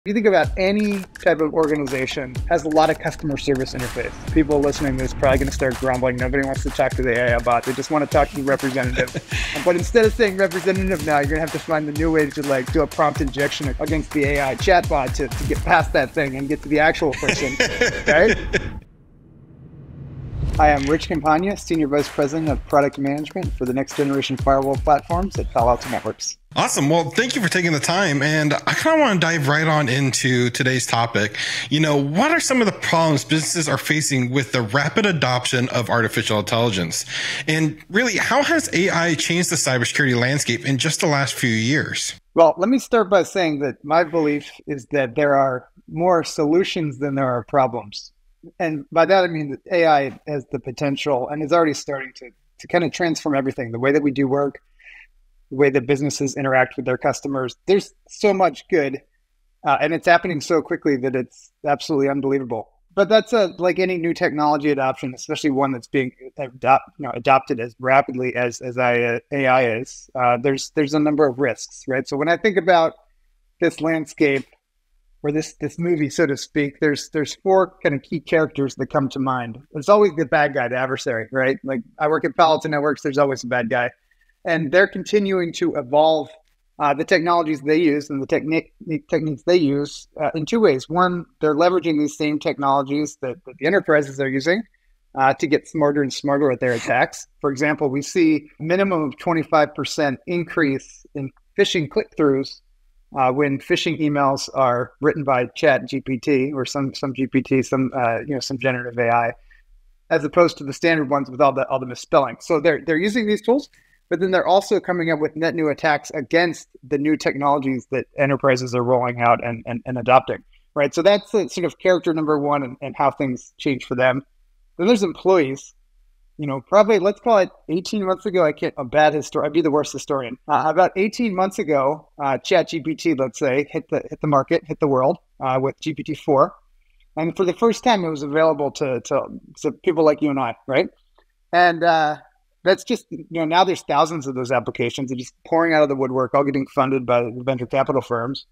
If you think about any type of organization has a lot of customer service interface. People listening to this are probably going to start grumbling. Nobody wants to talk to the AI bot. They just want to talk to the representative. But instead of saying representative now, you're going to have to find the new way to do a prompt injection against the AI chatbot to get past that thing and get to the actual person, right? Hi, I'm Rich Campagna, Senior Vice President of Product Management for the Next Generation Firewall Platforms at Palo Alto Networks. Awesome. Well, thank you for taking the time. And I kind of want to dive right on into today's topic. What are some of the problems businesses are facing with the rapid adoption of artificial intelligence? And really, how has AI changed the cybersecurity landscape in just the last few years? Well, let me start by saying that my belief is that there are more solutions than there are problems. And by that, I mean that AI has the potential and is already starting to kind of transform everything, the way that we do work, the way that businesses interact with their customers. There's so much good, and it's happening so quickly that it's absolutely unbelievable. But that's like any new technology adoption, especially one that's being adopted as rapidly as AI is. There's a number of risks, right? So when I think about this landscape, or this movie, so to speak, there's four kind of key characters that come to mind. There's always the bad guy, the adversary, right? Like I work at Palo Alto Networks, there's always a bad guy. And they're continuing to evolve the technologies they use and the techniques they use in two ways. One, they're leveraging these same technologies that the enterprises are using to get smarter and smarter at their attacks. For example, we see a minimum of 25% increase in phishing click-throughs when phishing emails are written by Chat GPT or some GPT, some generative AI, as opposed to the standard ones with all the misspelling. So they're using these tools, but then they're also coming up with net new attacks against the new technologies that enterprises are rolling out and adopting. Right. So that's the sort of character number one and how things change for them. Then there's employees. Probably let's call it 18 months ago. A bad historian. I'd be the worst historian. About 18 months ago, ChatGPT, let's say, hit the market, hit the world with GPT-4, and for the first time, it was available to people like you and I, right? And that's just now there's thousands of those applications. They're just pouring out of the woodwork, all getting funded by the venture capital firms,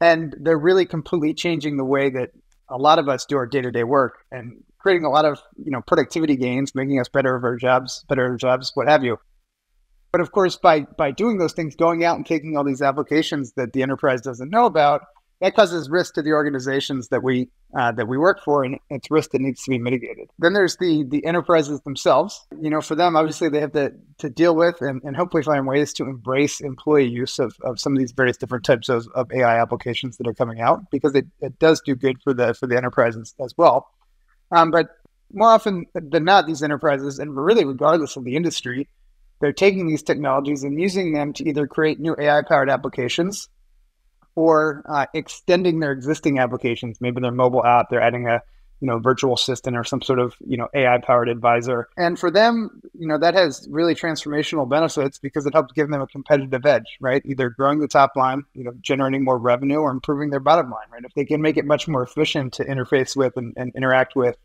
and they're really completely changing the way that a lot of us do our day-to-day work and creating a lot of productivity gains, making us better at our jobs, what have you. But of course, by doing those things, going out and taking all these applications that the enterprise doesn't know about, that causes risk to the organizations that we work for, and it's risk that needs to be mitigated. Then there's the enterprises themselves. For them, obviously, they have to deal with and hopefully find ways to embrace employee use of some of these various different types of AI applications that are coming out, because it does do good for the enterprises as well. But more often than not, these enterprises, and really regardless of the industry, they're taking these technologies and using them to either create new AI-powered applications or extending their existing applications. Maybe their mobile app, they're adding a virtual assistant or some sort of AI-powered advisor. And for them, that has really transformational benefits because it helps give them a competitive edge, right? Either growing the top line, generating more revenue, or improving their bottom line, right? If they can make it much more efficient to interface with and interact with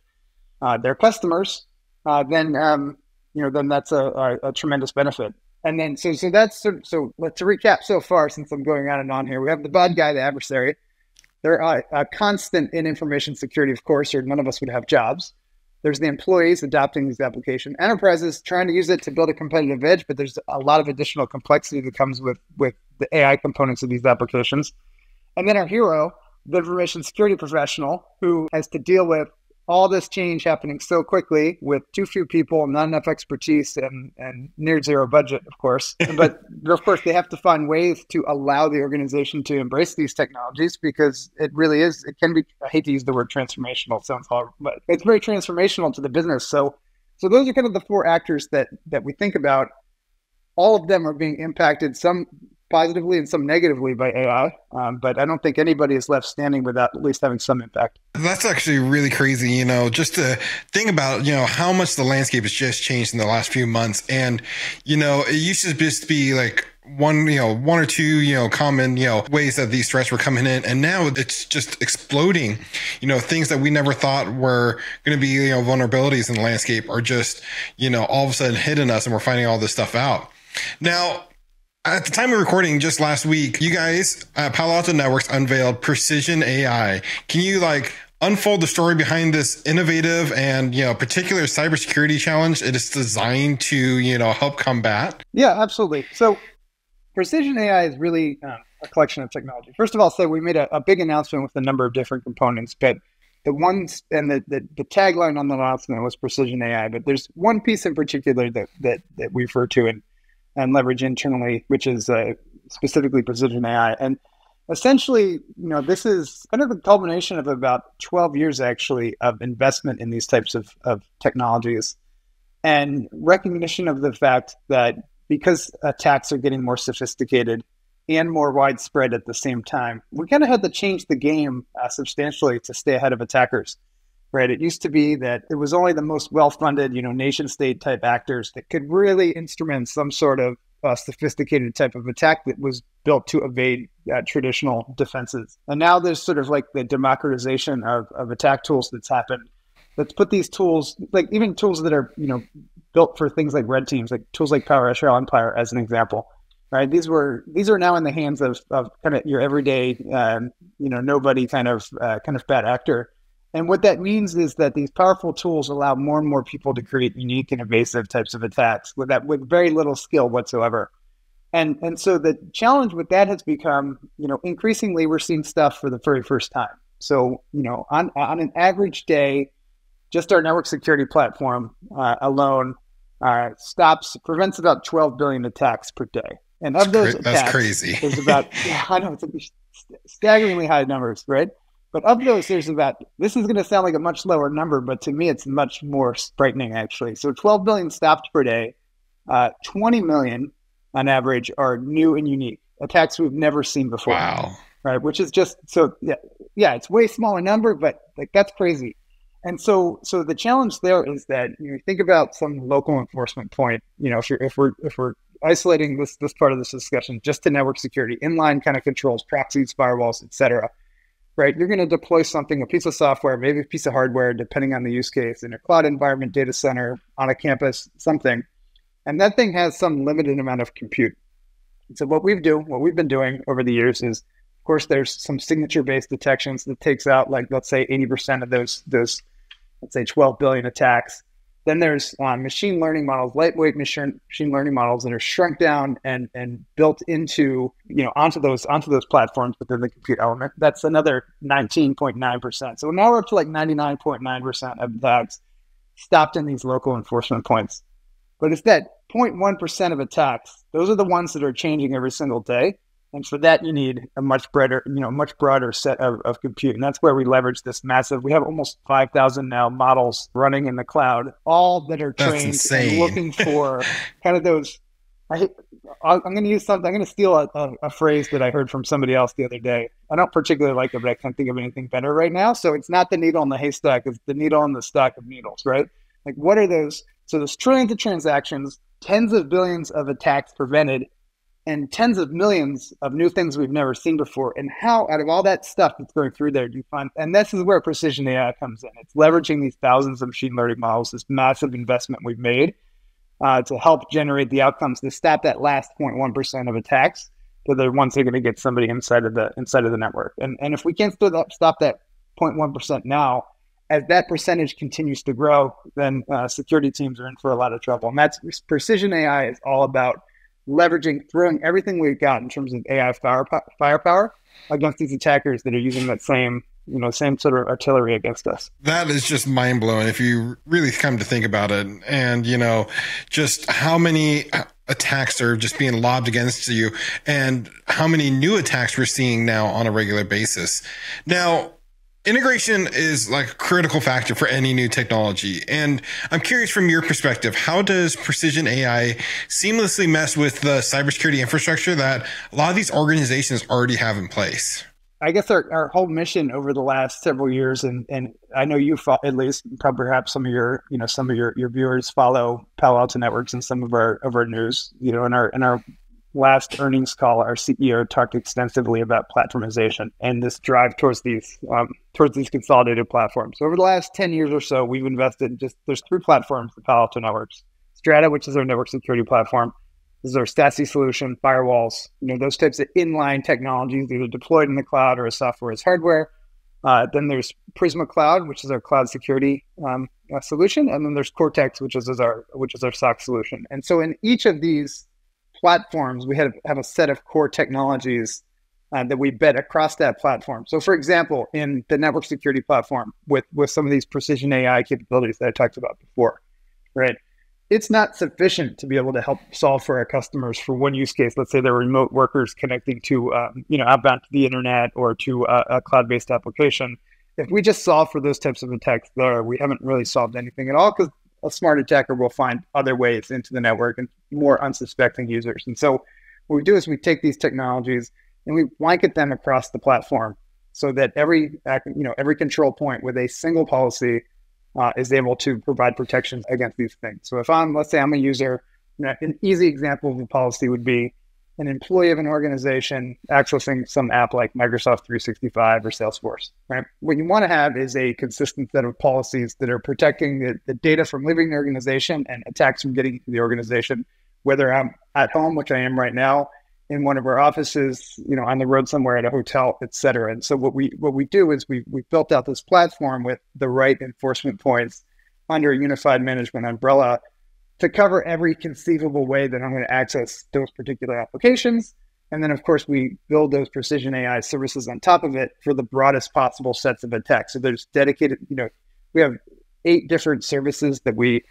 their customers, then that's a tremendous benefit. And then, so let's recap so far, since I'm going on and on here. We have the bad guy, the adversary. They're a constant in information security, of course, or none of us would have jobs. There's the employees adopting these applications. Enterprises trying to use it to build a competitive edge, but there's a lot of additional complexity that comes with the AI components of these applications. And then our hero, the information security professional, who has to deal with all this change happening so quickly with too few people, not enough expertise, and near zero budget, of course. But of course, they have to find ways to allow the organization to embrace these technologies, because it really is, it can be, I hate to use the word transformational, it sounds horrible, but it's very transformational to the business. So those are kind of the four actors that we think about. All of them are being impacted, some positively and some negatively, by AI. But I don't think anybody is left standing without at least having some impact. That's actually really crazy, just to think about, how much the landscape has just changed in the last few months. And, it used to just be like one or two, common, ways that these threats were coming in. And now it's just exploding. Things that we never thought were going to be, vulnerabilities in the landscape are just, all of a sudden hitting us, and we're finding all this stuff out. Now, At the time of recording just last week, you guys, Palo Alto Networks unveiled Precision AI. Can you like unfold the story behind this innovative and, particular cybersecurity challenge it is designed to, help combat? Yeah, absolutely. So precision AI is really a collection of technology. First of all, say we made a big announcement with a number of different components, but the ones and the tagline on the announcement was precision AI. But there's one piece in particular that we refer to and leverage internally, which is specifically precision AI. And essentially, this is kind of the culmination of about 12 years actually of investment in these types of technologies and recognition of the fact that because attacks are getting more sophisticated and more widespread at the same time, we kind of had to change the game substantially to stay ahead of attackers. Right? It used to be that it was only the most well-funded, nation state type actors that could really instrument some sort of sophisticated type of attack that was built to evade traditional defenses. And now there's sort of like the democratization of attack tools that's happened. Let's put these tools, like even tools that are, built for things like red teams, like tools like PowerShell Empire as an example, right? These are now in the hands of kind of your everyday, nobody kind of bad actor. And what that means is that these powerful tools allow more and more people to create unique and evasive types of attacks with very little skill whatsoever. And so the challenge with that has become, increasingly we're seeing stuff for the very first time. So, on an average day, just our network security platform alone prevents about 12 billion attacks per day. And of those attacks, that's crazy. There's about, I know, it's staggeringly high numbers, right? But of those, this is going to sound like a much lower number, but to me, it's much more frightening, actually. So 12 billion stopped per day, 20 million on average are new and unique attacks we've never seen before. Wow. Right. Which is just, so yeah, it's way smaller number, but like that's crazy. And so the challenge there is that you think about some local enforcement point, if we're isolating this part of this discussion just to network security, inline kind of controls, proxies, firewalls, et cetera. Right, you're going to deploy something, a piece of software, maybe a piece of hardware, depending on the use case, in a cloud environment, data center, on a campus, something. And that thing has some limited amount of compute. And so what we've been doing over the years is, of course, there's some signature-based detections that takes out, like, let's say 80% of those, let's say 12 billion attacks. Then there's machine learning models, lightweight machine learning models that are shrunk down and built into, onto those platforms within the compute element. That's another 19.9%. So now we're up to like 99.9% of attacks stopped in these local enforcement points. But it's that 0.1% of attacks. Those are the ones that are changing every single day. And for that, you need a much broader set of compute. And that's where we leverage this massive, we have almost 5,000 now models running in the cloud, all that are trained and looking for kind of those. I'm going to use something, I'm going to steal a phrase that I heard from somebody else the other day. I don't particularly like it, but I can't think of anything better right now. So it's not the needle in the haystack, it's the needle in the stack of needles, right? Like what are those? So there's trillions of transactions, tens of billions of attacks prevented, and tens of millions of new things we've never seen before. And how, out of all that stuff that's going through there, do you find, and this is where precision AI comes in. It's leveraging these thousands of machine learning models, this massive investment we've made to help generate the outcomes to stop that last 0.1% of attacks. So the ones that are going to get somebody inside of the network. And if we can't stop that 0.1% now, as that percentage continues to grow, then security teams are in for a lot of trouble. And that's precision AI is all about throwing everything we've got in terms of AI firepower against these attackers that are using that same sort of artillery against us. That is just mind blowing if you really come to think about it. And, just how many attacks are just being lobbed against you and how many new attacks we're seeing now on a regular basis. Now, integration is like a critical factor for any new technology. And I'm curious from your perspective, how does precision AI seamlessly mess with the cybersecurity infrastructure that a lot of these organizations already have in place? I guess our whole mission over the last several years, and I know you at least perhaps some of your viewers follow Palo Alto Networks and some of our news. In our last earnings call, our CEO talked extensively about platformization and this drive towards these consolidated platforms. So over the last 10 years or so, we've invested there's three platforms at Palo Alto Networks. Strata, which is our network security platform, This is our SASE solution, firewalls, those types of inline technologies, either deployed in the cloud or as software as hardware. Then there's Prisma Cloud, which is our cloud security solution, and then there's Cortex, which is our SOC solution. And so in each of these platforms, we have a set of core technologies that we bet across that platform. So, for example, in the network security platform, with some of these precision AI capabilities that I talked about before, right? It's not sufficient to be able to help solve for our customers for one use case. Let's say they're remote workers connecting to, outbound to the internet or to a cloud-based application. If we just solve for those types of attacks there, we haven't really solved anything at all, because a smart attacker will find other ways into the network and more unsuspecting users. And so what we do is we take these technologies and we blanket them across the platform so that every control point with a single policy is able to provide protections against these things. So if let's say I'm a user, an easy example of a policy would be an employee of an organization accessing some app like Microsoft 365 or Salesforce, right? What you want to have is a consistent set of policies that are protecting the data from leaving the organization and attacks from getting into the organization, whether I'm at home, which I am right now, in one of our offices, on the road somewhere, at a hotel, et cetera. And so what we do is we built out this platform with the right enforcement points under a unified management umbrella to cover every conceivable way that I'm going to access those particular applications. And then, of course, we build those precision AI services on top of it for the broadest possible sets of attacks. So there's dedicated, we have 8 different services that we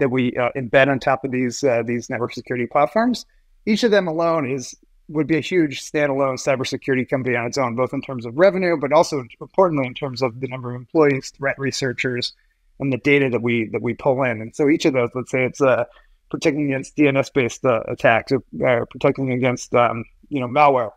embed on top of these network security platforms. Each of them alone would be a huge standalone cybersecurity company on its own, both in terms of revenue, but also importantly in terms of the number of employees, threat researchers, and the data that we pull in. And so each of those, let's say it's protecting against DNS-based attacks or protecting against malware.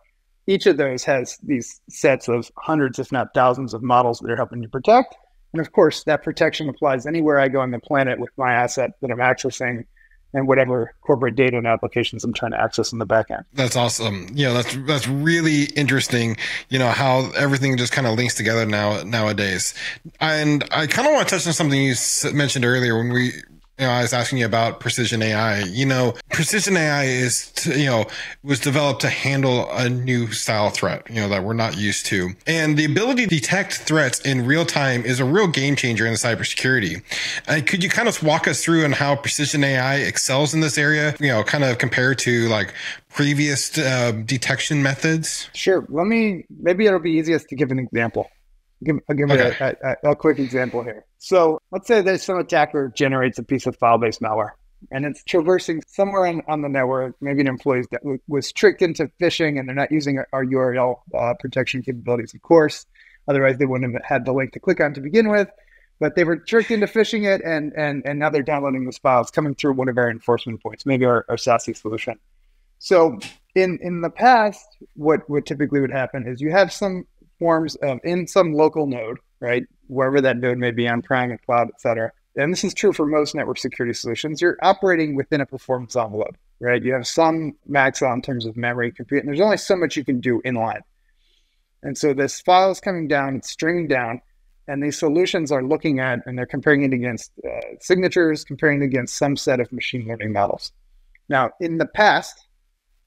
Each of those has these sets of hundreds, if not thousands, of models that are helping you protect. And of course, that protection applies anywhere I go on the planet with my asset that I'm accessing, and whatever corporate data and applications I'm trying to access in the back end. That's awesome. That's really interesting, how everything just kind of links together nowadays. And I kind of want to touch on something you mentioned earlier when I was asking you about precision AI. Precision AI was developed to handle a new style threat, that we're not used to. And the ability to detect threats in real time is a real game changer in cybersecurity. Could you kind of walk us through on how precision AI excels in this area, kind of compared to like previous detection methods? Sure. Maybe it'll be easiest to give an example. I'll give a quick example here. So let's say there's some attacker generates a piece of file-based malware, and it's traversing somewhere on the network. Maybe an employee that was tricked into phishing, and they're not using our URL protection capabilities, of course. Otherwise, they wouldn't have had the link to click on to begin with. But they were tricked into phishing it, and now they're downloading this file. It's coming through one of our enforcement points, maybe our SASE solution. So in the past, what typically would happen is you have some forms of in some local node, right? Wherever that node may be on prem and cloud, et cetera. And this is true for most network security solutions. You're operating within a performance envelope, right? You have some max out in terms of memory, compute, and there's only so much you can do inline. And so this file is coming down, it's streaming down, and these solutions are looking at, and they're comparing it against signatures, comparing it against some set of machine learning models. Now, in the past,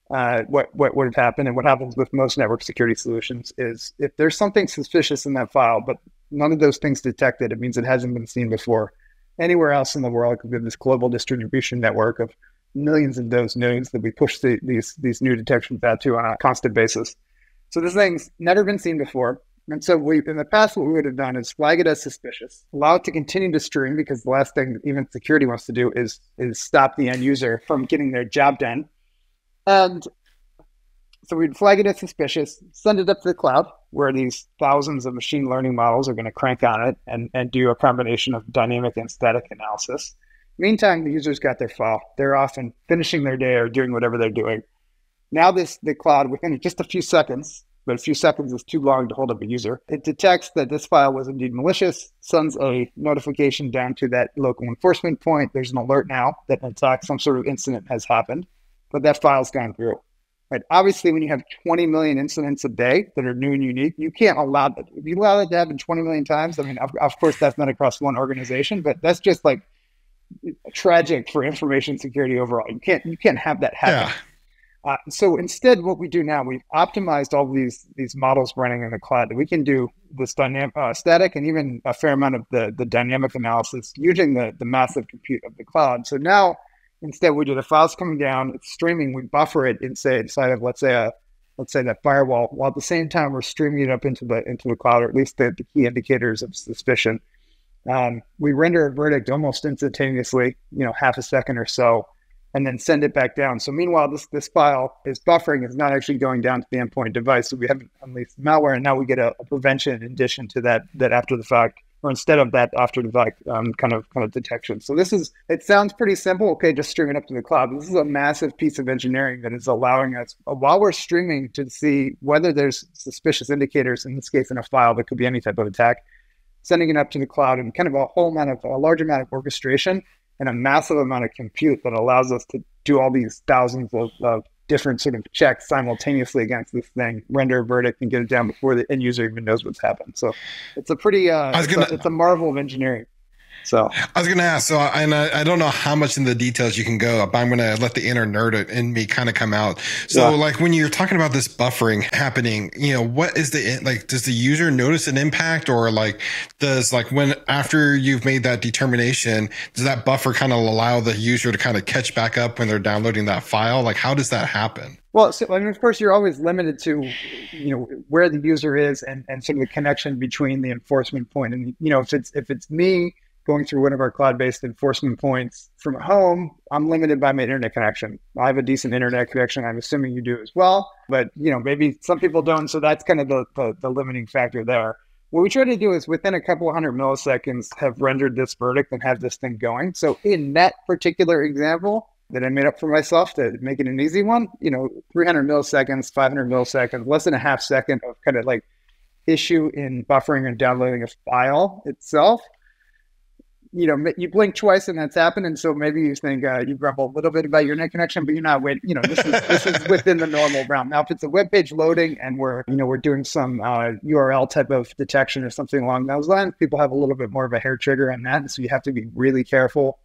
what would have happened, and what happens with most network security solutions, is if there's something suspicious in that file, but none of those things detected, it means it hasn't been seen before. Anywhere else in the world, we have this global distribution network of millions of those nodes that we push these new detections out to on a constant basis. So this thing's never been seen before. And so in the past, what we would have done is flag it as suspicious, allow it to continue to stream, because the last thing even security wants to do is stop the end user from getting their job done. And so we'd flag it as suspicious, send it up to the cloud, where these thousands of machine learning models are going to crank on it and do a combination of dynamic and static analysis. Meantime, the user's got their file. They're often finishing their day or doing whatever they're doing. Now the cloud, within just a few seconds, but a few seconds is too long to hold up a user, it detects that this file was indeed malicious, sends a notification down to that local enforcement point. There's an alert now that some sort of incident has happened, but that file's gone through. Right? Obviously, when you have 20 million incidents a day that are new and unique, you can't allow that. If you allow that to happen 20 million times, I mean, of course, that's not across one organization, but that's just like tragic for information security overall. You can't have that happen. Yeah. So instead, what we do now, we've optimized all these models running in the cloud. We can do this dynamic, static, and even a fair amount of the dynamic analysis using the massive compute of the cloud. So now, instead, we do the files coming down, it's streaming. We buffer it inside of let's say that firewall, while at the same time we're streaming it up into the cloud, or at least the key indicators of suspicion. We render a verdict almost instantaneously, half a second or so, and then send it back down. So meanwhile, this file is buffering, is not actually going down to the endpoint device. So we haven't unleashed malware, and now we get a prevention in addition to that after the fact, or instead of that after the fact kind of detection. So it sounds pretty simple. Okay, just stream it up to the cloud. This is a massive piece of engineering that is allowing us, while we're streaming, to see whether there's suspicious indicators, in this case in a file that could be any type of attack, sending it up to the cloud, and kind of a large amount of orchestration and a massive amount of compute that allows us to do all these thousands of different sort of checks simultaneously against this thing, render a verdict, and get it down before the end user even knows what's happened. So it's a pretty, it's a marvel of engineering. So I was going to ask, I don't know how much in the details you can go, but I'm going to let the inner nerd in me kind of come out. So like when you're talking about this buffering happening, what is does the user notice an impact, or when after you've made that determination, does that buffer kind of allow the user to kind of catch back up when they're downloading that file? Like, how does that happen? Well, so, of course, you're always limited to, where the user is and sort of the connection between the enforcement point. And, if it's me going through one of our cloud-based enforcement points from home, I'm limited by my internet connection. I have a decent internet connection. I'm assuming you do as well, but maybe some people don't. So that's kind of the limiting factor there. What we try to do is within a couple of 100 milliseconds have rendered this verdict and have this thing going. So in that particular example that I made up for myself to make it an easy one, 300 milliseconds, 500 milliseconds, less than a half second of kind of like issue in buffering and downloading a file itself. You blink twice and that's happened. And so maybe you think you grumble a little bit about your net connection, but you're not waiting. This is within the normal realm. Now, if it's a web page loading and we're doing some URL type of detection or something along those lines, people have a little bit more of a hair trigger on that. And so you have to be really careful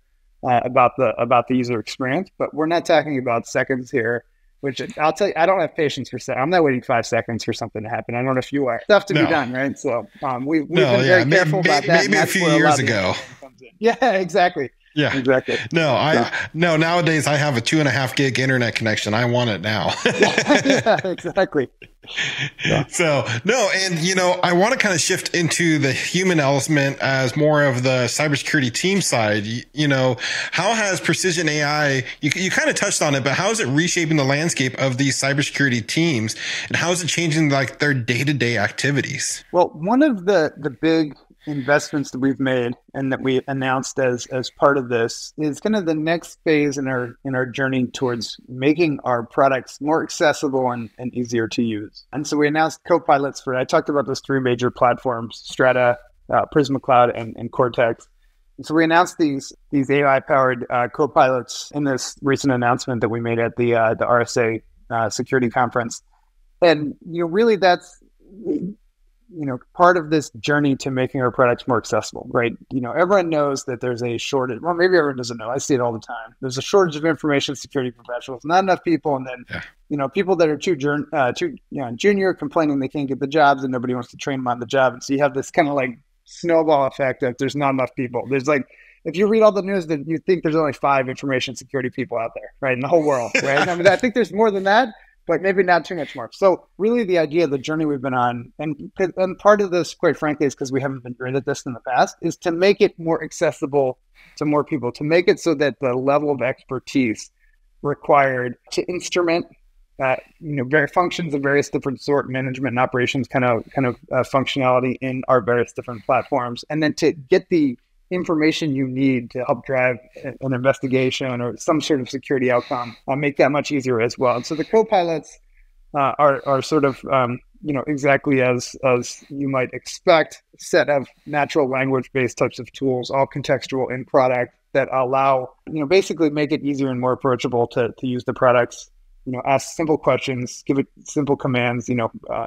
about the user experience. But we're not talking about seconds here, which I'll tell you, I don't have patience for seconds. I'm not waiting 5 seconds for something to happen. I don't know if you are. Stuff to be done, right? So we've been very careful about that. Maybe a few years ago. Yeah, exactly. Yeah, exactly. No, nowadays I have a 2.5 gig internet connection. I want it now. Yeah, exactly. Yeah. So and I want to kind of shift into the human element as more of the cybersecurity team side. How has precision AI? You kind of touched on it, but how is it reshaping the landscape of these cybersecurity teams, and how is it changing their day-to-day activities? Well, one of the big investments that we've made and that we announced as part of this is kind of the next phase in our journey towards making our products more accessible and easier to use. And so we announced co-pilots I talked about those 3 major platforms, Strata, Prisma Cloud, and Cortex. And so we announced these AI-powered co-pilots in this recent announcement that we made at the RSA security conference. And really that's part of this journey to making our products more accessible, right? Everyone knows that there's a shortage. Well, maybe everyone doesn't know. I see it all the time. There's a shortage of information security professionals, not enough people. And then, people that are too junior complaining they can't get the jobs and nobody wants to train them on the job. And so you have this kind of like snowball effect of there's not enough people. There's if you read all the news, that you think there's only 5 information security people out there, right? In the whole world, right? I think there's more than that, but maybe not too much more. So really the idea, the journey we've been on, and part of this, quite frankly, is because we haven't been great at this in the past, is to make it more accessible to more people, to make it so that the level of expertise required to instrument various functions of various different sort, management and operations kind of functionality in our various different platforms, and then to get the information you need to help drive an investigation or some sort of security outcome, make that much easier as well. And so the co-pilots are sort of, exactly as you might expect, a set of natural language-based types of tools, all contextual in product, that allow, basically make it easier and more approachable to use the products. Ask simple questions, give it simple commands,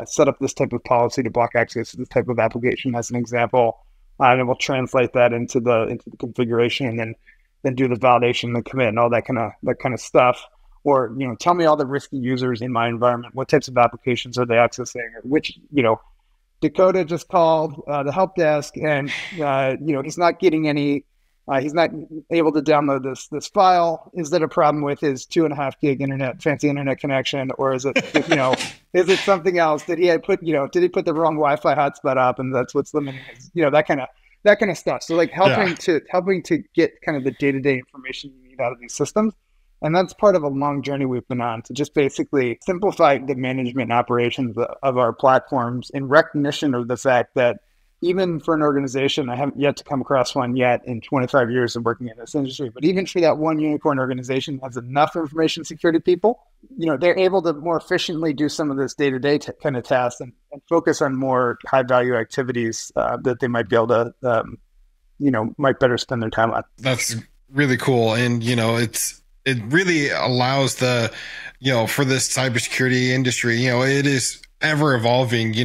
set up this type of policy to block access to this type of application as an example. And it will translate that into the configuration and then then do the validation, the commit, and all that kind of stuff. Or tell me all the risky users in my environment. What types of applications are they accessing? Or which Dakota just called the help desk, and he's not getting any. He's not able to download this file. Is that a problem with his 2.5 gig fancy internet connection, or is it is it something else? Did he put the wrong Wi-Fi hotspot up, and that's what's limiting his that kind of stuff. So like helping to get kind of the day-to-day information you need out of these systems. And that's part of a long journey we've been on to just basically simplify the management and operations of our platforms in recognition of the fact that even for an organization, I haven't yet to come across one yet in 25 years of working in this industry, but even for that one unicorn organization that has enough information security people, they're able to more efficiently do some of this day-to-day kind of tasks and focus on more high-value activities that they might be able to, might better spend their time on. That's really cool. And, it really allows for this cybersecurity industry, it is ever evolving,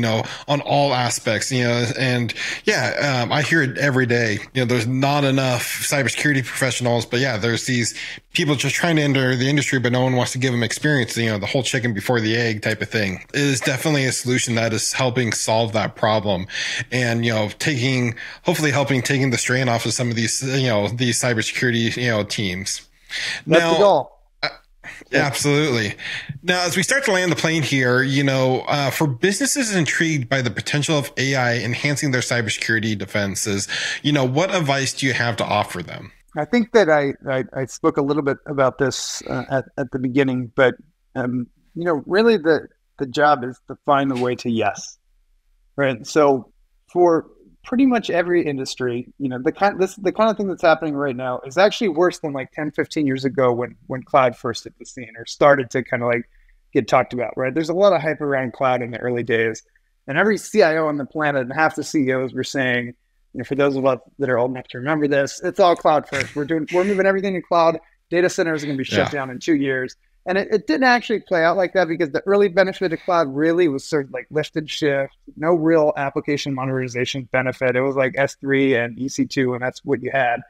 on all aspects, and I hear it every day. There's not enough cybersecurity professionals, but there's these people just trying to enter the industry, but no one wants to give them experience, the whole chicken before the egg type of thing. It is definitely a solution that is helping solve that problem. And, hopefully helping taking the strain off of some of these, these cybersecurity, teams. That's the goal. Absolutely. Now, as we start to land the plane here, for businesses intrigued by the potential of AI enhancing their cybersecurity defenses, what advice do you have to offer them? I think that I spoke a little bit about this at the beginning, but really the job is to find the way to yes, right? So for pretty much every industry, the kind of thing that's happening right now is actually worse than like 10, 15 years ago when cloud first hit the scene or started to kind of like get talked about, right? There's a lot of hype around cloud in the early days, and every CIO on the planet and half the CEOs were saying, for those of us that are old enough to remember this, it's all cloud first. We're moving everything to cloud. Data centers are going to be shut down in 2 years. And it didn't actually play out like that because the early benefit of cloud really was sort of like lift and shift, no real application monetization benefit. It was like S3 and EC2, and that's what you had.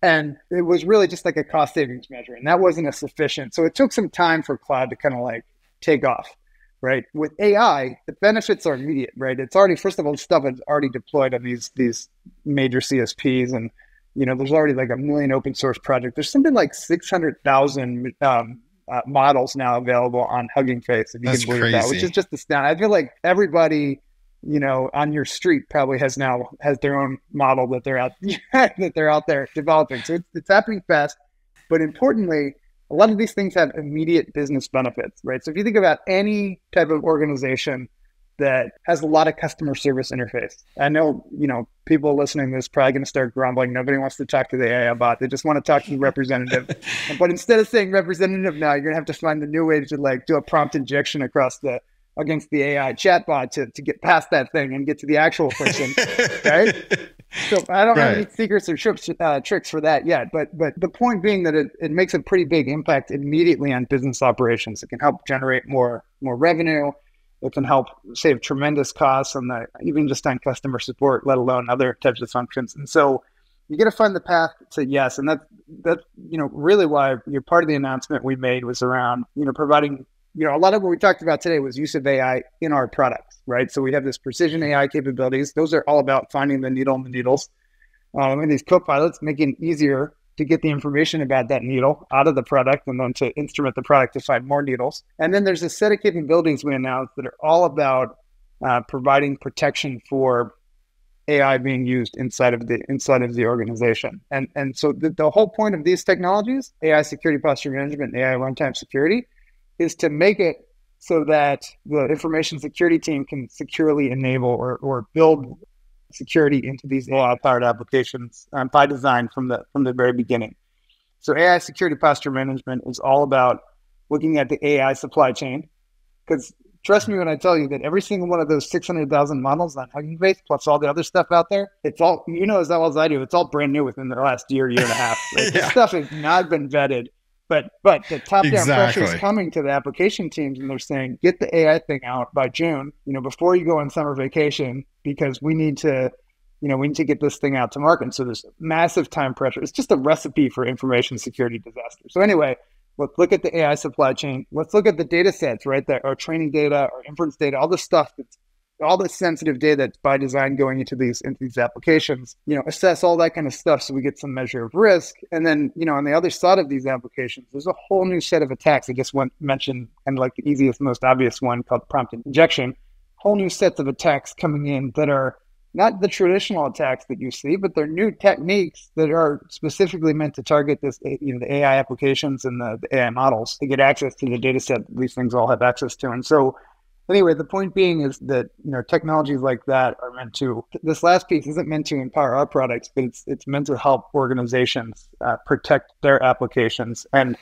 And it was really just like a cost savings measure, and that wasn't as sufficient. So it took some time for cloud to kind of like take off, right? With AI, the benefits are immediate, right? It's already, first of all, stuff is already deployed on these major CSPs, and there's already like 1 million open source projects. There's something like 600,000 models now available on Hugging Face, if you can believe that, which is just astounding. I feel like everybody, on your street probably has their own model that they're out there developing. So it's happening fast, but importantly, a lot of these things have immediate business benefits, right? So if you think about any type of organization that has a lot of customer service interface, I know, people listening to this probably going to start grumbling. Nobody wants to talk to the AI bot. They just want to talk to the representative. But instead of saying representative now, you're going to have to find the new way to like do a prompt injection against the AI chatbot to get past that thing and get to the actual person, right? So I don't have any secrets or tricks for that yet. But the point being that it makes a pretty big impact immediately on business operations. It can help generate more revenue. It can help save tremendous costs even just on customer support, let alone other types of functions. And so you got to find the path to yes. And that's really why part of the announcement we made was around, providing, a lot of what we talked about today was use of AI in our products, right? So we have this precision AI capabilities. Those are all about finding the needle in the needles. And these co-pilots making it easier to get the information about that needle out of the product and then to instrument the product to find more needles. And then there's a set of capabilities we announced that are all about providing protection for AI being used inside of the organization. And so the whole point of these technologies, AI security posture management, and AI runtime security, is to make it so that the information security team can securely enable or build security into these AI-powered applications by design from the very beginning. So AI security posture management is all about looking at the AI supply chain, because trust me when I tell you that every single one of those 600,000 models on Hugging Face, plus all the other stuff out there, it's all, as well as I do, it's all brand new within the last year and a half. Right? This stuff has not been vetted. But the top-down pressure is coming to the application teams, and they're saying, get the AI thing out by June, before you go on summer vacation, because we need to we need to get this thing out to market. And so there's massive time pressure. It's just a recipe for information security disaster. So anyway, let's look at the AI supply chain. Let's look at the data sets, right? That our training data, our inference data, all the stuff that's all the sensitive data that's by design going into these applications, assess all that kind of stuff so we get some measure of risk. And then, on the other side of these applications, there's a whole new set of attacks. I just mentioned kind of like the easiest, most obvious one called prompt injection. Whole new sets of attacks coming in that are not the traditional attacks that you see, but they're new techniques that are specifically meant to target this, the AI applications and the AI models to get access to the data set that these things all have access to. And so anyway, the point being is that, technologies like that are meant to, this last piece isn't meant to empower our products, but it's meant to help organizations protect their applications. And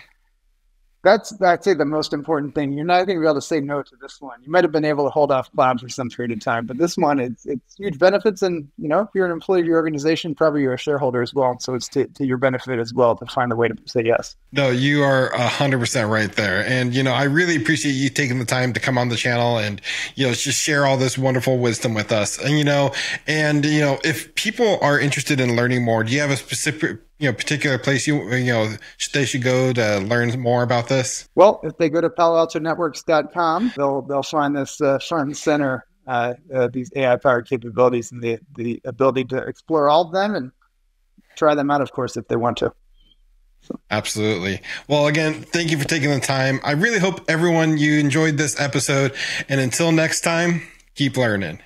that's, I'd say, the most important thing. You're not going to be able to say no to this one. You might have been able to hold off cloud for some period of time, but this one, it's huge benefits. And, if you're an employee of your organization, probably you're a shareholder as well. So it's to your benefit as well to find the way to say yes. No, you are 100% right there. And, I really appreciate you taking the time to come on the channel and, just share all this wonderful wisdom with us. And, if people are interested in learning more, do you have a specific, particular place they should go to learn more about this? Well, if they go to paloaltonetworks.com, they'll find this front and center, these AI powered capabilities and the ability to explore all of them and try them out, of course, if they want to. So. Absolutely. Well, again, thank you for taking the time. I really hope everyone you enjoyed this episode. And until next time, keep learning.